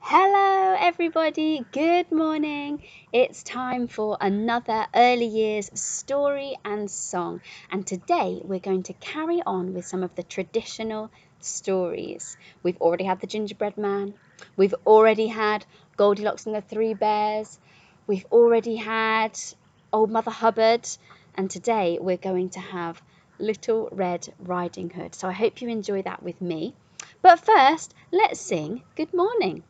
Hello everybody, good morning. It's time for another early years story and song, and today we're going to carry on with some of the traditional stories. We've already had the gingerbread man, we've already had Goldilocks and the Three Bears, we've already had Old Mother Hubbard, and today we're going to have Little Red Riding Hood. So I hope you enjoy that with me. But first, let's sing good morning.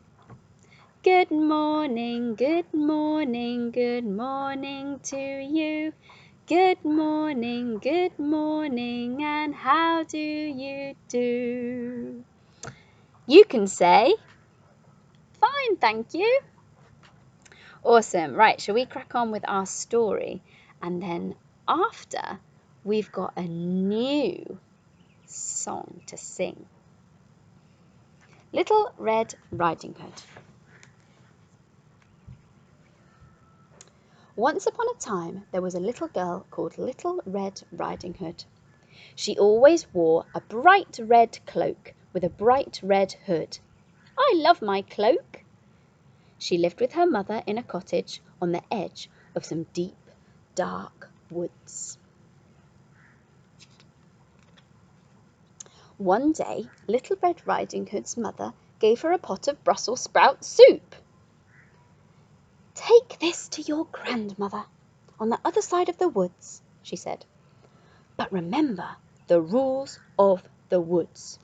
Good morning, good morning, good morning to you. Good morning, and how do you do? You can say, fine, thank you. Awesome. Right, shall we crack on with our story? And then after, we've got a new song to sing. Little Red Riding Hood. Once upon a time there was a little girl called Little Red Riding Hood. She always wore a bright red cloak with a bright red hood. I love my cloak. She lived with her mother in a cottage on the edge of some deep, dark woods. One day, Little Red Riding Hood's mother gave her a pot of Brussels sprout soup. "Take this to your grandmother on the other side of the woods," she said. "But remember the rules of the woods."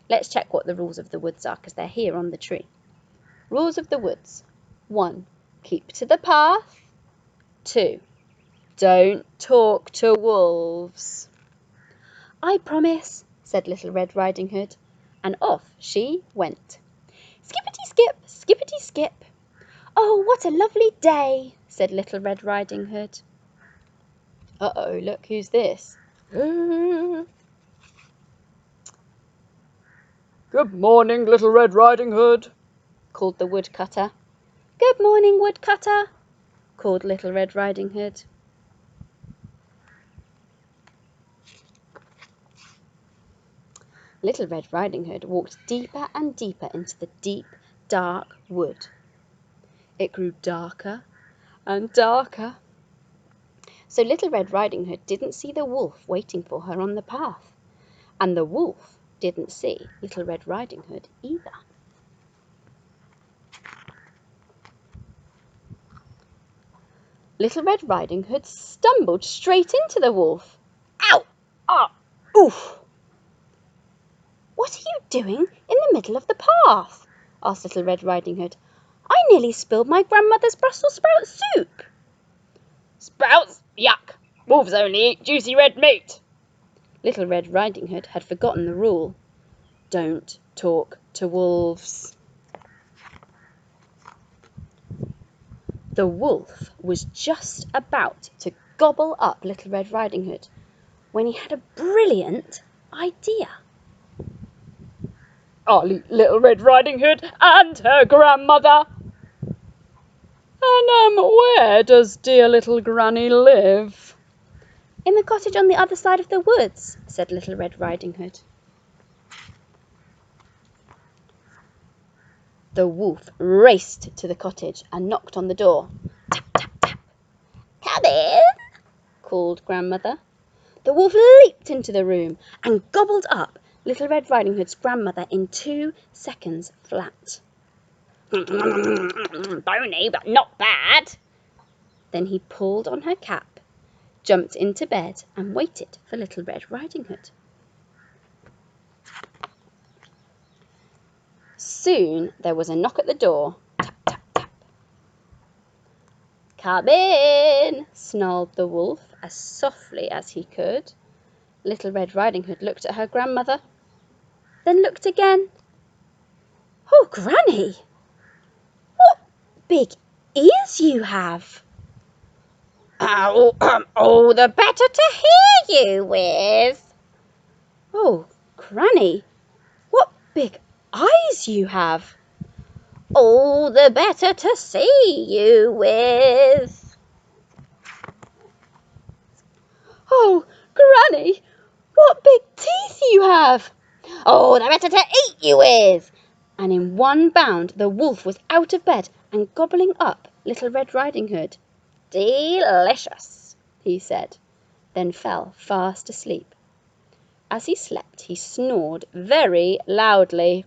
Let's check what the rules of the woods are, because they're here on the tree. Rules of the woods. 1. Keep to the path. 2. Don't talk to wolves. "I promise," said Little Red Riding Hood, and off she went. Skippity skip, skippity skip. "Oh, what a lovely day," said Little Red Riding Hood. Uh-oh, look, who's this? Good morning, Little Red Riding Hood, called the woodcutter. "Good morning, woodcutter," called Little Red Riding Hood. Little Red Riding Hood walked deeper and deeper into the deep, dark wood. It grew darker and darker. So Little Red Riding Hood didn't see the wolf waiting for her on the path, and the wolf didn't see Little Red Riding Hood either. Little Red Riding Hood stumbled straight into the wolf. "Ow! Ah! Oof!" "What are you doing in the middle of the path?" asked Little Red Riding Hood. "I nearly spilled my grandmother's Brussels sprout soup." "Sprouts? Yuck! Wolves only eat juicy red meat." Little Red Riding Hood had forgotten the rule. Don't talk to wolves. The wolf was just about to gobble up Little Red Riding Hood when he had a brilliant idea. "I'll eat Little Red Riding Hood and her grandmother." "And where does dear little Granny live?" "In the cottage on the other side of the woods," said Little Red Riding Hood. The wolf raced to the cottage and knocked on the door. Tap, tap, tap. "Come in," called Grandmother. The wolf leaped into the room and gobbled up Little Red Riding Hood's grandmother in 2 seconds flat. "Bony, but not bad." Then he pulled on her cap, jumped into bed, and waited for Little Red Riding Hood. Soon there was a knock at the door. Tap, tap, tap. "Come in," snarled the wolf as softly as he could. Little Red Riding Hood looked at her grandmother, then looked again. "Oh, Granny, what big ears you have!" "Oh, the better to hear you with." "Oh, Granny, what big eyes you have!" "Oh, the better to see you with." "Oh, Granny, what big teeth you have!" "Oh, the better to eat you with." and in one bound the wolf was out of bed and gobbling up Little Red Riding Hood. Delicious, he said, then fell fast asleep. As he slept, he snored very loudly.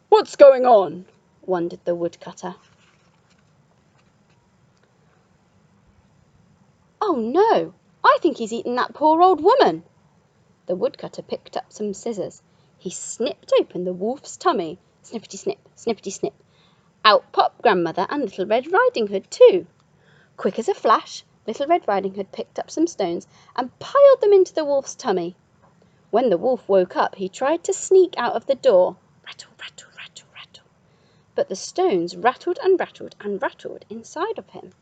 What's going on? wondered the woodcutter. Oh no, I think he's eaten that poor old woman. The woodcutter picked up some scissors. He snipped open the wolf's tummy. Snippety snip, snippety snip. Out popped Grandmother and Little Red Riding Hood too. Quick as a flash, Little Red Riding Hood picked up some stones and piled them into the wolf's tummy. When the wolf woke up, he tried to sneak out of the door. Rattle, rattle, rattle, rattle. But the stones rattled and rattled and rattled inside of him.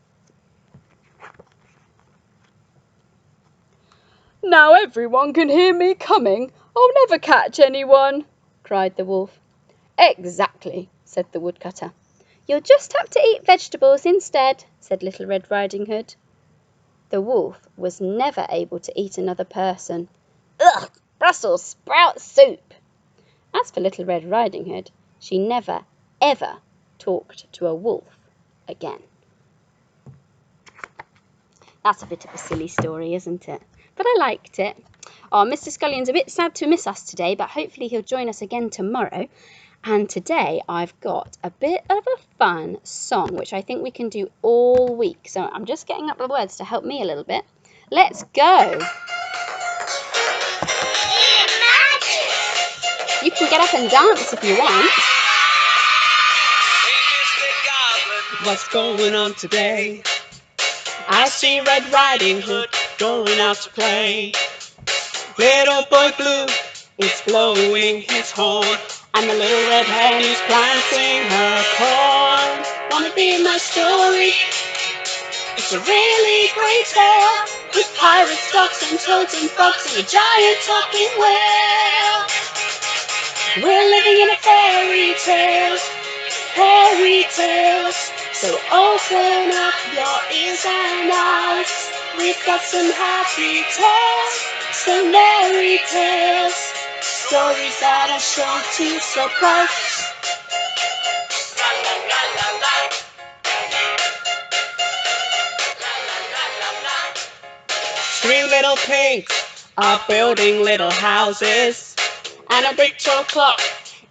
Now everyone can hear me coming. I'll never catch anyone, cried the wolf. Exactly, said the woodcutter. You'll just have to eat vegetables instead, said Little Red Riding Hood. The wolf was never able to eat another person. Ugh, Brussels sprout soup. As for Little Red Riding Hood, she never, ever talked to a wolf again. That's a bit of a silly story, isn't it? But I liked it. Oh, Mr. Scullion's a bit sad to miss us today, but hopefully he'll join us again tomorrow. And today I've got a bit of a fun song, which I think we can do all week. So I'm just getting up the words to help me a little bit. Let's go. You can get up and dance if you want. What's going on today? I see Red Riding Hood going out to play. Little boy Blue is blowing his horn, And the little red hen is planting her corn. Wanna be my story? It's a really great tale with pirates, ducks, and toads and frogs and a giant talking whale. We're living in a fairy tale, fairy tales. So open up your ears and eyes. We've got some happy tales, some merry tales, stories that are sure to surprise. La la la la la. La la la la la. 3 little pigs are building little houses, and a big tall clock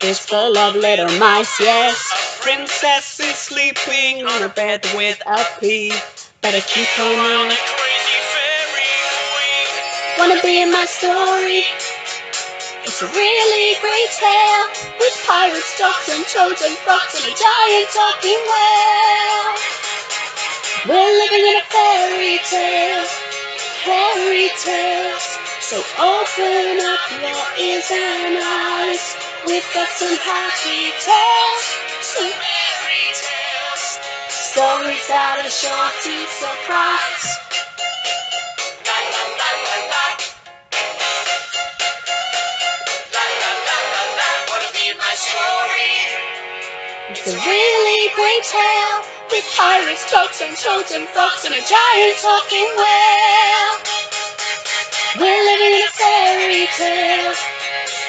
is full of little mice, yes. Princess is sleeping on a bed with a pea. Better keep an eye on a crazy fairy queen. Wanna be in my story? It's a really great tale with pirates, ducks, and toads and frogs and a giant talking whale. We're living in a fairy tale, fairy tales. So open up your ears and eyes. We've got some happy tales, some merry tales, stories that are sure to surprise. La la la la la. La la la la la. Wanna be my story? It's a really great tale with pirates, ducks, and toads and frogs and a giant talking whale. We're living in a fairy tale,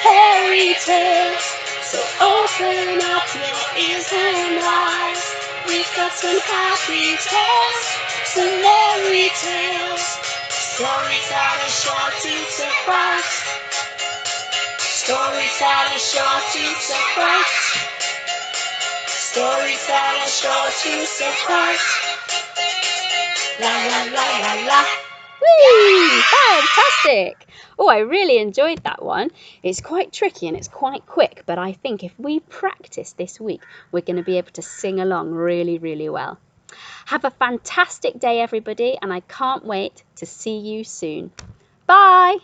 fairy tales. So open up your ears and eyes. We've got some happy tales, some merry tales, stories that are sure to surprise. Stories that are sure to surprise. Stories that are sure to surprise. La la la la la. Whee! Fantastic! Oh, I really enjoyed that one. It's quite tricky and it's quite quick, but I think if we practice this week, we're going to be able to sing along really, really well. Have a fantastic day, everybody, and I can't wait to see you soon. Bye!